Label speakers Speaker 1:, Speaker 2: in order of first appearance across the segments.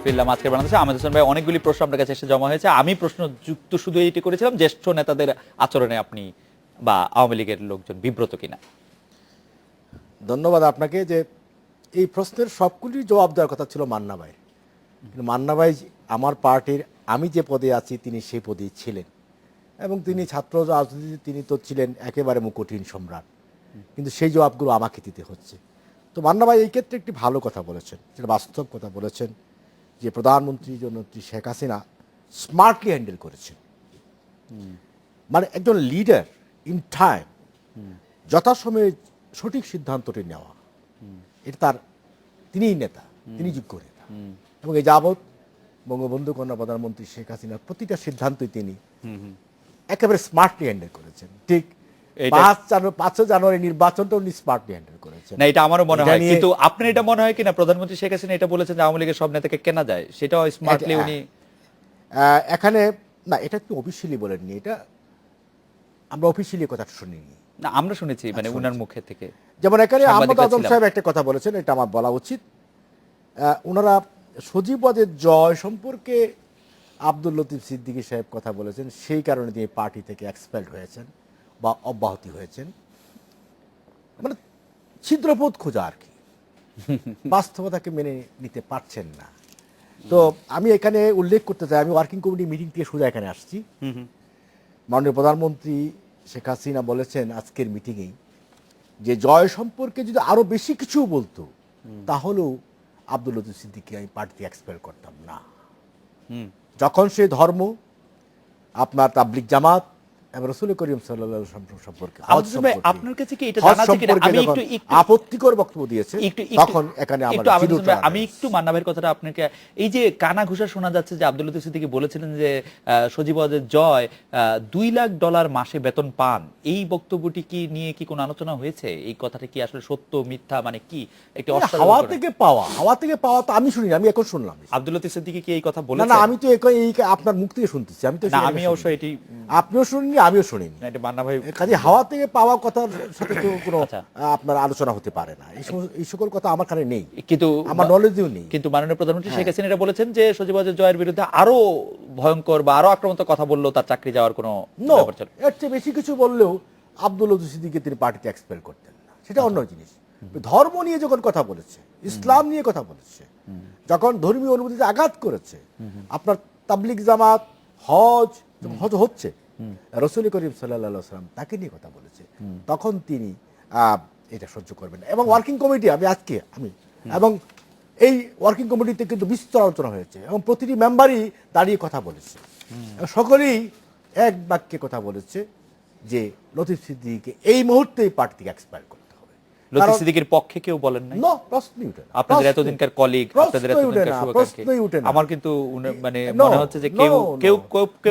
Speaker 1: ফিরলাম আজকের বাংলাদেশে। আহমেদ হোসেন ভাই, অনেকগুলি প্রশ্ন আপনার কাছে এসে জমা হয়েছে। আমি প্রশ্ন যুক্ত শুধু এইটি করেছিলাম, জ্যেষ্ঠ নেতাদের আচরণে আপনি বা আওয়ামী লীগের লোকজন বিব্রত কিনা।
Speaker 2: ধন্যবাদ আপনাকে। যে এই প্রশ্নের সবগুলির জবাব দেওয়ার কথা ছিল মান্না ভাই, কিন্তু মান্না ভাই আমার পার্টির আমি যে পদে আছি তিনি সেই পদেই ছিলেন, এবং তিনি ছাত্র রাজনীতি তিনি তো ছিলেন একেবারে মুকুটহীন সম্রাট, কিন্তু সেই জবাবগুলো আমাকে দিতে হচ্ছে। তো মান্না ভাই এই ক্ষেত্রে একটি ভালো কথা বলেছেন, যেটা বাস্তব কথা বলেছেন, যে প্রধানমন্ত্রী জননেত্রী শেখ হাসিনা স্মার্টলি হ্যান্ডেল করেছেন। মানে একজন লিডার ইন টাইম, যথাসময়ে সঠিক সিদ্ধান্তটি নেওয়া, এটা তার, তিনিই নেতা, তিনি যোগ্য নেতা। এবং এই যাবৎ বঙ্গবন্ধু কন্যা প্রধানমন্ত্রী শেখ হাসিনার প্রতিটা সিদ্ধান্তই তিনি একেবারে স্মার্টলি হ্যান্ডেল করেছেন। ঠিক 5 জানুয়ারি নির্বাচনটা উনি স্মার্টলি হ্যান্ডেল করেছেন।
Speaker 1: না, এটা আমারও মনে হয়, কিন্তু আপনার এটা মনে হয় কিনা প্রধানমন্ত্রী শেখ হাসিনা এটা বলেছেন যে আওয়ামী লীগের সব নেতাকে কেনা যায়, সেটাও স্মার্টলি উনি
Speaker 2: এখানে না, এটা একটু অফিসিয়ালি বলেননি, এটা আমরা অফিসিয়ালি কথা শুনিনি।
Speaker 1: না, আমরা শুনেছি মানে উনার মুখে থেকে।
Speaker 2: যেমন এখানে আহমদ আজম সাহেব একটা কথা বলেছেন, এটা আমার বলা উচিত। ওনারা সজীবদের জয় সম্পর্কে আব্দুল লতিফ সিদ্দিকী সাহেব কথা বলেছেন, সেই কারণে তিনি পার্টি থেকে এক্সপেলড হয়েছেন বা অব্যাহতি হয়েছেন। মানে ছিদ্রপথ খোঁজা আর কি, বাস্তবতাকে মেনে নিতে পারছেন না। তো আমি এখানে উল্লেখ করতে চাই, আমি ওয়ার্কিং কমিটি মিটিং থেকে সোজা এখানে আসছি। মাননীয় প্রধানমন্ত্রী শেখ হাসিনা বলেছেন আজকের মিটিংয়েই যে জয় সম্পর্কে যদি আরো বেশি কিছু বলতো তাহলেও আব্দুল লতিফ সিদ্দিকী আমি পার্টিতে এক্সপেল করতাম না। যখন সে ধর্ম, আপনার তাবলিগ জামাত এবং রাসূল করিম সাল্লাল্লাহু আলাইহি ওয়াসাল্লাম সম্পর্কে
Speaker 1: আপনার কাছে কি এটা জানা আছে কিনা, আমি একটু
Speaker 2: আপত্তিকর বক্তব্য দিয়েছে, তখন এখানে
Speaker 1: আমি একটু মান্না ভাইয়ের কথাটা আপনাকে, এই যে কানা ঘুষা শোনা যাচ্ছে যে আব্দুল লতিফ সিদ্দিকী বলেছিলেন যে সজীবদের জয় $2 লাখ মাসে বেতন পান, এই বক্তব্যটি কি নিয়ে কি কোনো আলোচনা হয়েছে? এই কথাটা কি আসলে সত্য মিথ্যা, মানে কি একটি
Speaker 2: হাওয়া থেকে পাওয়া তো আমি শুনি, আমি এখন শুনলাম।
Speaker 1: আব্দুল লতিফ সিদ্দিকী কি এই কথা বলেছেন?
Speaker 2: না, আমি তো এই আপনার মুখ থেকে শুনতেছি। আমি তো
Speaker 1: আমি অবশ্য এটি
Speaker 2: আপনিও শুনিনি, আমিও শুনিনি।
Speaker 1: এটা মান্না ভাই
Speaker 2: কাজে হাওয়া থেকে পাওয়া কথার সাথে তো কোনো আপনার আলোচনা হতে পারে না। এই সকল কথা আমার কাছে নেই, কিন্তু আমার নলেজেও নেই।
Speaker 1: কিন্তু মাননীয় প্রধানমন্ত্রী শেখ হাসিনা এটা বলেছেন যে সজীবদের জয়ের বিরুদ্ধে আরো ভয়ঙ্কর বা আরো আক্রমণাত্মক কথা বললেও তার চাকরি যাওয়ার কোনো ব্যাপার ছিল।
Speaker 2: এর চেয়ে বেশি কিছু বললেও আব্দুল লতিফ সিদ্দিকী তিনি পার্টিতে এক্সপেল করতেন না, সেটা অন্য জিনিস। ধর্ম নিয়ে যখন কথা বলেছে, ইসলাম নিয়ে কথা বলেছে, যখন ধর্মীয় অনুভূতিতে আঘাত করেছে, আপনার তাবলিগ জামাত, হজ হচ্ছে, রাসূল করিম সাল্লাল্লাহু আলাইহি ওয়াসাল্লাম তাকে নিয়ে কথা বলেছে, তখন তিনি এটা সহ্য করবেন না। এবং ওয়ার্কিং কমিটি এবং এই ওয়ার্কিং কমিটিতে কিন্তু বিস্তর আলোচনা হয়েছে এবং প্রতিটি মেম্বারই দাঁড়িয়ে কথা বলেছে, সকলেই এক বাক্যে কথা বলেছে যে লতিফ সিদ্দিকীকে এই মুহূর্তে পার্টি থেকে এক্সপায়ার করতে হবে।
Speaker 1: লতিফ সিদ্দিকীর পক্ষে কেউ বলেন নাই?
Speaker 2: না, প্রশ্নই ওঠে না।
Speaker 1: আপনাদের এতদিনকার কলিগ, আপনাদের এতদিনকার
Speaker 2: প্রশ্নই ওঠে না।
Speaker 1: আমার কিন্তু মানে মনে হচ্ছে যে কেউ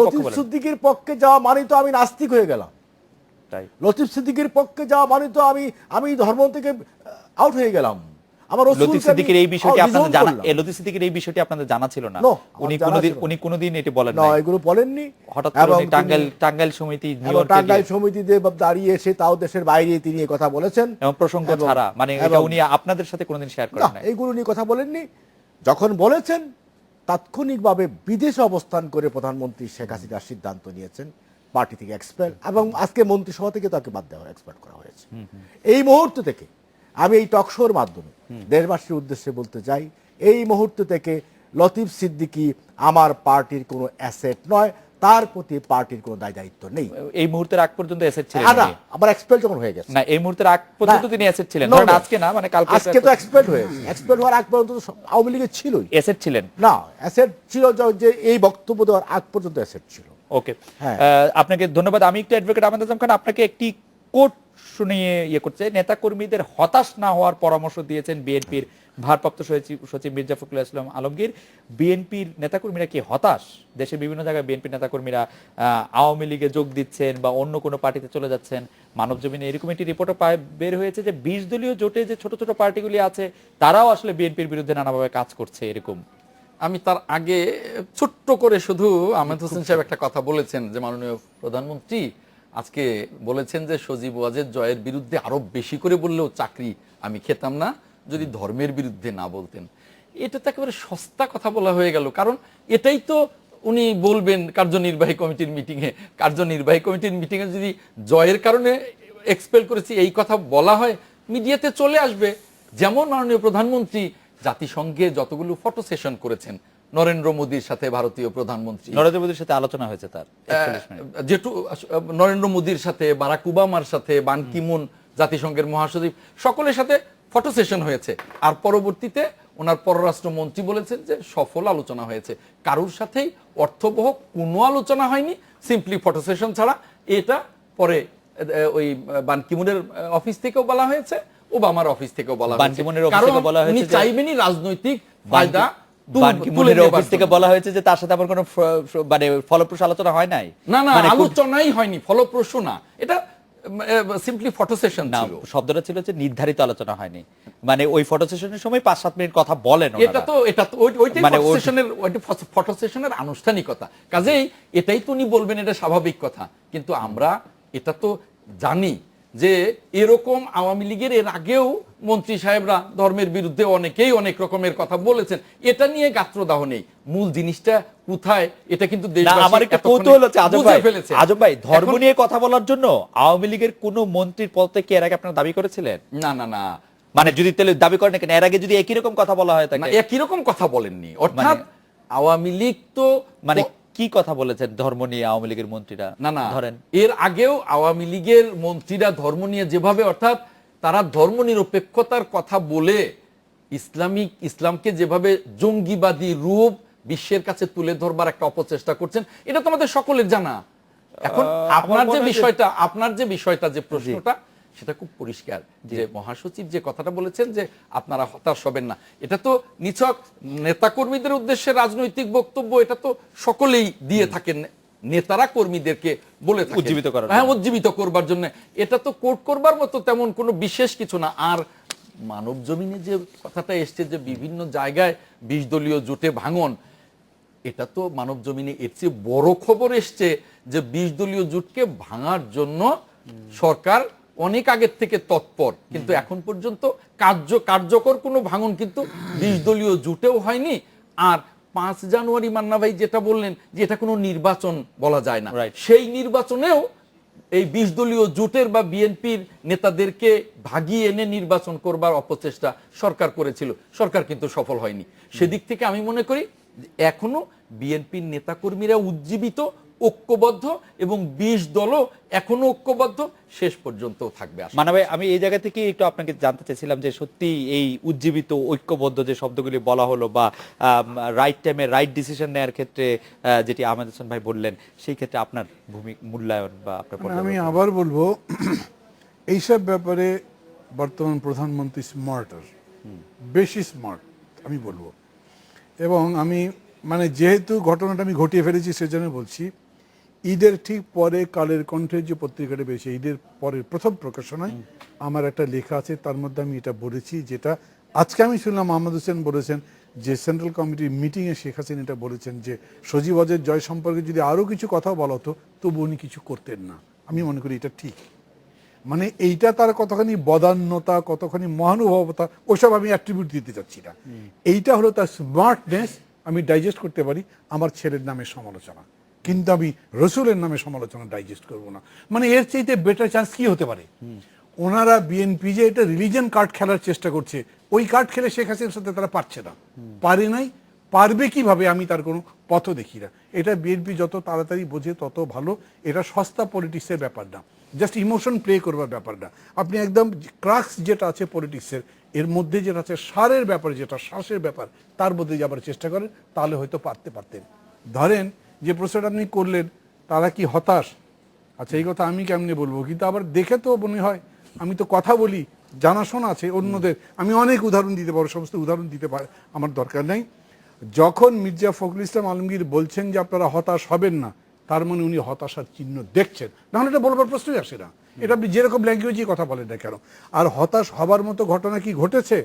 Speaker 2: লতিফ সিদ্দিকীর পক্ষে যাওয়া মানে তো আমি নাস্তিক হয়ে গেলাম।
Speaker 1: তাই
Speaker 2: লতিফ সিদ্দিকীর পক্ষে যাওয়া মানে তো আমি ধর্ম থেকে আউট হয়ে গেলাম।
Speaker 1: লতিফ সিদ্দিকীর এই বিষয়টি আপনাদের জানা, লতিফ সিদ্দিকীর এই বিষয়টি আপনাদের জানা ছিল না? উনি কোনোদিন এটি বলেন না,
Speaker 2: এগুলো বলেননি।
Speaker 1: হঠাৎ করে টাঙ্গাইল সমিতি,
Speaker 2: টাঙ্গাইল সমিতিতে দাঁড়িয়ে এসে তাও দেশের বাইরে তিনি এই কথা বলেছেন
Speaker 1: এবং প্রসঙ্গ ছাড়া, মানে এটা উনি আপনাদের সাথে কোনোদিন শেয়ার করেন না।
Speaker 2: এইগুলো নিয়ে কথা বলেননি। যখন বলেছেন তাৎক্ষণিকভাবে বিদেশে অবস্থান করে প্রধানমন্ত্রী শেখ হাসিনার সিদ্ধান্ত নিয়েছেন পার্টি থেকে এক্সপেল, এবং আজকে মন্ত্রিসভা থেকে তাকে বাদ দেওয়া, এক্সপেল করা হয়েছে। এই মুহূর্ত থেকে আমি এই টকশোর মাধ্যমে দেশবাসীর উদ্দেশ্যে বলতে চাই, এই মুহূর্ত থেকে লতিফ সিদ্দিকী আমার পার্টির কোনো অ্যাসেট নয়, তার প্রতি পার্টির কোনো দায় দায়িত্ব নেই।
Speaker 1: এই মুহূর্তের আগ পর্যন্ত অ্যাসেট ছিলেন
Speaker 2: না, আবার এক্সপেল যখন হয়ে গেছে।
Speaker 1: না, এই মুহূর্তের আগ পর্যন্ত তিনি অ্যাসেট ছিলেন, কারণ আজকে না, মানে কালকে
Speaker 2: আজকে তো এক্সপেল হয়েছে। এক্সপেল হওয়ার আগ পর্যন্ত আওয়ামী লীগের ছিলই,
Speaker 1: অ্যাসেট ছিলেন
Speaker 2: না, অ্যাসেট ছিল যে এই বক্তব্য দেওয়ার আগ পর্যন্ত অ্যাসেট ছিল।
Speaker 1: ওকে, আপনাকে ধন্যবাদ। আমি একটু অ্যাডভোকেট আহমেদ আজম খান আপনাকে একটি কোট শুনিয়ে করছে। নেতা কর্মীদের হতাশ না হওয়ার পরামর্শ দিয়েছেন বিএনপির ভারপ্রাপ্ত সচিব মির্জা ফখরুল ইসলাম আলমগীর। বিএনপির নেতাকর্মীরা কি হতাশ? দেশের বিভিন্ন জায়গায় বিএনপির নেতাকর্মীরা আওয়ামী লীগে যোগ দিচ্ছেন বা অন্য কোনো পার্টিতে চলে যাচ্ছেন। মানবজমিনে এরকম একটি রিপোর্টও বের হয়েছে যে 20 দলীয় জোটে যে ছোট ছোট পার্টিগুলি আছে তারাও আসলে বিএনপির বিরুদ্ধে নানাভাবে কাজ করছে এরকম।
Speaker 3: আমি তার আগে ছোট্ট করে শুধু আহমেদ হোসেন সাহেব একটা কথা বলেছেন যে মাননীয় প্রধানমন্ত্রী আজকে বলেছেন যে সজীব ওয়াজেদ জয়ের বিরুদ্ধে আরো বেশি করে বললেও চাকরি আমি খেতাম না যদি ধর্মের বিরুদ্ধে না বলতেন। এটা তো একেবারে সস্তা কথা বলা হয়ে গেল। কারণ এটাই তো উনি বলবেন কার্যনির্বাহী কমিটির মিটিংয়ে। কার্যনির্বাহী কমিটির মিটিংয়ে যদি জয়ের কারণে এক্সপেল করেছি এই কথা বলা হয়, মিডিয়াতে চলে আসবে। যেমন মাননীয় প্রধানমন্ত্রী জাতিসংঘে যতগুলো ফটো সেশন করেছেন নরেন্দ্র মোদীর সাথে, ভারতীয় প্রধানমন্ত্রী
Speaker 1: নরেন্দ্র মোদীর সাথে আলোচনা হয়েছে তার 41 মিনিট।
Speaker 3: যেটু নরেন্দ্র মোদীর সাথে, বারাক ওবামার সাথে, বান কি মুন জাতিসংঘের মহাসচিব, সকলের সাথে ফটো সেশন হয়েছে। আর পরবর্তীতে ওনার পররাষ্ট্রমন্ত্রী বলেছেন যে সফল আলোচনা হয়েছে। কারোর সাথেই অর্থবহ কোনো আলোচনা হয়নি, সিম্পলি ফটো সেশন ছাড়া। এটা পরে ওই বান কি মুনের অফিস থেকেও বলা হয়েছে, ওবামার অফিস থেকেও বলা
Speaker 1: বান কি
Speaker 3: হয়েছে।
Speaker 1: মুনের অফিস
Speaker 3: কারণ
Speaker 1: থেকে বলা হয়েছে
Speaker 3: উনি
Speaker 1: যে
Speaker 3: চাইবেনই রাজনৈতিক ফায়দা
Speaker 1: বান কি মুনের অফিস থেকে বলা হয়েছে যে তার সাথে আবার কোনো মানে ফলপ্রসূ আলোচনা হয় নাই।
Speaker 3: না না,
Speaker 1: মানে
Speaker 3: আলোচনাই হয়নি, ফলপ্রসূ না, এটা সিম্পলি ফটো সেশন
Speaker 1: না,
Speaker 3: ছিল।
Speaker 1: শব্দটা ছিল যে নির্ধারিত আলোচনা হয়নি, মানে ওই ফটো সেশনের সময় 5-7 মিনিট কথা বলেন
Speaker 3: এটা তো ওইটাই
Speaker 1: মানে
Speaker 3: ফটো সেশনের আনুষ্ঠানিকতা। কাজেই এটাই তো উনি বলবেন, এটা স্বাভাবিক কথা। কিন্তু আমরা এটা তো জানি যে এরকম আওয়ামী লীগের এর আগেও মন্ত্রী সাহেবরা ধর্মের বিরুদ্ধে অনেকেই অনেক রকমের কথা বলেছেন। এটা নিয়ে গাত্রদাহ নেই, মূল জিনিসটা কোথায় এটা কিন্তু দেশবাসী
Speaker 1: আমার একটু
Speaker 3: এতক্ষণে
Speaker 1: কৌতূহল হচ্ছে
Speaker 3: বুঝে ফেলেছে।
Speaker 1: আজব ভাই, ধর্ম
Speaker 3: এখন-
Speaker 1: নিয়ে কথা বলার জন্য আওয়ামী লীগের কোন মন্ত্রীর পদ থেকে এর আগে আপনারা দাবি করেছিলেন?
Speaker 3: না না না
Speaker 1: মানে যদি তাহলে দাবি করেন কেন, এর আগে যদি একই রকম কথা বলা হয়
Speaker 3: না,
Speaker 1: তাকে,
Speaker 3: একই রকম কথা বলেননি। অর্থাৎ আওয়ামী লীগ তো
Speaker 1: মানে কি কথা বলেছেন ধর্ম নিয়ে আওয়ামী লীগের মন্ত্রীরা?
Speaker 3: না না,
Speaker 1: ধরেন
Speaker 3: এর আগেও আওয়ামী লীগের মন্ত্রীরা ধর্ম নিয়ে যেভাবে, অর্থাৎ তারা ধর্ম নিরপেক্ষতার কথা বলে ইসলামকে যেভাবে জঙ্গিবাদী রূপ বিশ্বের কাছে তুলে ধরবার একটা অপচেষ্টা করছেন, এটা তো আমাদের সকলের জানা। এখন আপনার যে বিষয়টা যে প্রশ্নটা, সেটা খুব পরিষ্কার যে মহাসচিব যে কথাটা বলেছেন যে আপনারা হতাশ হবেন না, এটা তো নিছক নেতাকর্মীদের উদ্দেশ্যে রাজনৈতিক বক্তব্য। এটা তো সকলেই দিয়ে থাকেন, নেতারা কর্মীদেরকে বলে থাকেন
Speaker 1: উজ্জীবিত করার
Speaker 3: হ্যাঁ, উজ্জীবিত করবার জন্য। এটা তো কোট করবার মতো তেমন কোনো বিশেষ কিছু না। আর মানব জমিনে যে কথাটা এসছে যে বিভিন্ন জায়গায় 20 দলীয় জোটে ভাঙন, এটা তো মানব জমিনে এর চেয়ে বড় খবর এসছে যে 20 দলীয় জোটকে ভাঙার জন্য সরকার অনেক আগের থেকে তৎপর, কিন্তু এখন পর্যন্ত কার্যকর কোনো ভাঙন কিন্তু 20 দলীয় জোটেও হয়নি। আর 5 জানুয়ারি মান্না ভাই যেটা বললেন যে এটা কোনো নির্বাচন বলা যায় না, সেই নির্বাচনেও এই 20 দলীয় জোটের বা বিএনপির নেতাদেরকে ভাগিয়ে এনে নির্বাচন করবার অপচেষ্টা সরকার করেছিল। সরকার কিন্তু সফল হয়নি। সেদিক থেকে আমি মনে করি এখনো বিএনপির নেতাকর্মীরা উজ্জীবিত, ঐক্যবদ্ধ, এবং 20 দলও এখনো ঐক্যবদ্ধ, শেষ পর্যন্ত থাকবে।
Speaker 1: মানে ভাই, আমি এই জায়গা থেকে একটু আপনাকে জানতে চাইছিলাম যে সত্যি এই উজ্জীবিত ঐক্যবদ্ধ যে শব্দগুলি বলা হলো, বা রাইট টাইমে রাইট ডিসিশন নেওয়ার ক্ষেত্রে যেটি আহমেদ হোসেন ভাই বললেন, সেই ক্ষেত্রে আপনার মূল্যায়ন বা আপনার
Speaker 4: আমি আবার বলবো, এইসব ব্যাপারে বর্তমান প্রধানমন্ত্রী স্মার্টার, বেশি স্মার্ট আমি বলবো। এবং আমি মানে যেহেতু ঘটনাটা আমি ঘটিয়ে ফেলেছি সেজন্য বলছি, ঈদের ঠিক পরে কালের কণ্ঠের যে পত্রিকাটা বেরিয়েছে, ঈদের পরের প্রথম প্রকাশনায় আমার একটা লেখা আছে, তার মধ্যে আমি এটা বলেছি, যেটা আজকে আমি শুনলাম আহমেদ হোসেন বলেছেন যে সেন্ট্রাল কমিটির মিটিংয়ে শেখ হাসিনা এটা বলেছেন যে সজীব ওয়াজেদ জয় সম্পর্কে যদি আরও কিছু কথা বলা হতো তবু উনি কিছু করতেন না। আমি মনে করি এটা ঠিক। মানে এইটা তার কতখানি বদান্যতা, কতখানি মহানুভবতা, ওসব আমি অ্যাট্রিবিউট দিতে চাচ্ছি না। এইটা হলো তার স্মার্টনেস। আমি ডাইজেস্ট করতে পারি আমার ছেলের নামে সমালোচনা, কিন্তু আমি রসুলের নামে সমালোচনা ডাইজেস্ট করব না। মানে এর চাইতে বেটার চান্স কি হতে পারে? ওনারা বিএনপি যে এটা রিলিজিয়ন কার্ড খেলার চেষ্টা করছে, ওই কার্ড খেলে শেখ হাসিনার সাথে তারা পারছে না, পারে নাই, পারবে কিভাবে আমি তার কোনো পথ দেখি না। এটা বিএনপি যত তাড়াতাড়ি বোঝে তত ভালো। এটা সস্তা পলিটিক্সের ব্যাপার না, জাস্ট ইমোশন প্লে করবার ব্যাপার না। আপনি একদম ক্রাক্স যেটা আছে পলিটিক্সের, এর মধ্যে যেটা আছে সারের ব্যাপারে, যেটা শ্বাসের ব্যাপার, তার মধ্যে যাবার চেষ্টা করেন, তাহলে হয়তো পারতেন। ধরেন যে প্রশ্নটা আপনি করলেন, তারা কি হতাশ? আচ্ছা, এই কথা আমি কেমনি বলবো, কিন্তু আবার দেখে তো মনে হয়, আমি তো কথা বলি, জানাশোনা আছে অন্যদের, আমি অনেক উদাহরণ দিতে পারবো, সমস্ত উদাহরণ দিতে পারে আমার দরকার নেই। যখন মির্জা ফখরুল ইসলাম আলমগীর বলছেন যে আপনারা হতাশ হবেন না, তার মানে উনি হতাশার চিহ্ন দেখছেন, নাহলে এটা বলবার প্রশ্নই আসে না। এটা আপনি যেরকম ল্যাঙ্গুয়েজই কথা বলেন না কেন। আর হতাশ হবার মতো ঘটনা কি ঘটেছে?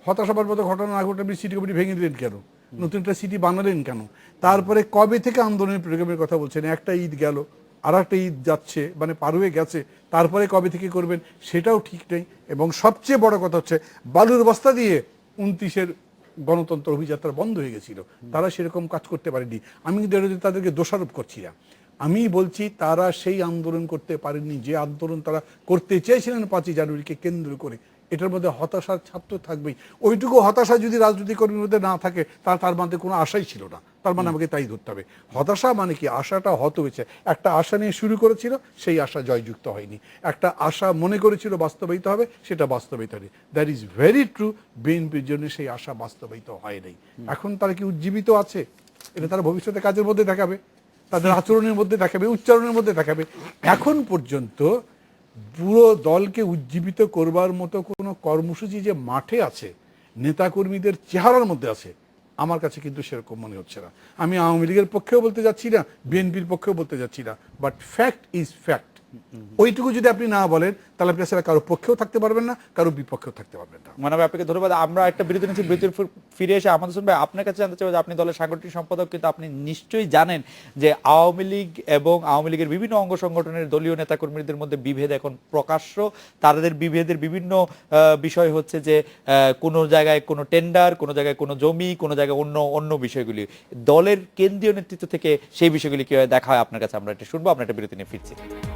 Speaker 4: হতাশ হবার মতো ঘটনা না ঘটে আপনি সিটি কমিটি ভেঙে দিলেন কেন? নতুন একটা সিটি বানালেন কেন? তারপরে কবে থেকে আন্দোলনের প্রোগ্রামের কথা বলছেন? একটা ঈদ গেল, আর একটা ঈদ যাচ্ছে, মানে পার হয়ে গেছে, তারপরে কবে থেকে করবেন সেটাও ঠিক নেই। এবং সবচেয়ে বড় কথা হচ্ছে, বালুর বস্তা দিয়ে 29-এর গণতন্ত্র অভিযাত্রা বন্ধ হয়ে গেছিল, তারা সেরকম কাজ করতে পারেনি। আমি কিন্তু এটা তাদেরকে দোষারোপ করছি না, আমি বলছি তারা সেই আন্দোলন করতে পারেননি যে আন্দোলন তারা করতে চেয়েছিলেন 5ই জানুয়ারিকে কেন্দ্র করে। এটার মধ্যে হতাশার ছাপ তো থাকবেই। ওইটুকু হতাশা যদি রাজনৈতিক কর্মীর মধ্যে না থাকে তার মধ্যে কোনো আশাই ছিল না, তার মানে আমাকে তাই ধরতে হবে। হতাশা মানে কি, আশাটা হত হয়েছে। একটা আশা নিয়ে শুরু করেছিল, সেই আশা জয়যুক্ত হয়নি। একটা আশা মনে করেছিল বাস্তবায়িত হবে, সেটা বাস্তবায়িত হয়নি। That is very true. বিএনপির জন্য সেই আশা বাস্তবায়িত হয় নাই। এখন তারা কি উজ্জীবিত আছে? এটা তারা ভবিষ্যতে কাজের মধ্যে দেখাবে, তাদের আচরণের মধ্যে দেখাবে, উচ্চারণের মধ্যে দেখাবে। এখন পর্যন্ত পুরো দলকে উজ্জীবিত করবার মতো কোনো কর্মসূচি যে মাঠে আছে, নেতাকর্মীদের চেহারার মধ্যে আছে, আমার কাছে কিন্তু সেরকম মনে হচ্ছে না। আমি আওয়ামী লীগের পক্ষেও বলতে যাচ্ছি না, বিএনপির পক্ষেও বলতে যাচ্ছি না, বাট ফ্যাক্ট ইজ ফ্যাক্ট। ওইটুকু যদি আপনি না বলেন তাহলে আপনি আসলে কারো পক্ষেও থাকতে পারবেন না, কারো বিপক্ষেও থাকতে পারবেন না।
Speaker 1: মানে আপনাকে ধন্যবাদ। আমরা একটা বিরতি নিচ্ছি, বিরতির ফিরে এসে আমাদের শুনবে আপনার কাছে জানতে চাই যে আপনি দলের সাংগঠনিক সম্পাদক, কিন্তু আপনি নিশ্চয়ই জানেন যে আওয়ামী লীগ এবং আওয়ামী লীগের বিভিন্ন অঙ্গ সংগঠনের দলীয় নেতাকর্মীদের মধ্যে বিভেদ এখন প্রকাশ্য। তাদের বিভেদের বিভিন্ন বিষয় হচ্ছে যে কোনো জায়গায় কোনো টেন্ডার, কোনো জায়গায় কোনো জমি, কোনো জায়গায় অন্য অন্য বিষয়গুলি। দলের কেন্দ্রীয় নেতৃত্ব থেকে সেই বিষয়গুলি কিভাবে দেখা হয় আপনার কাছে আমরা এটা শুনবো। আমরা একটা বিরতি নিয়ে ফিরছি।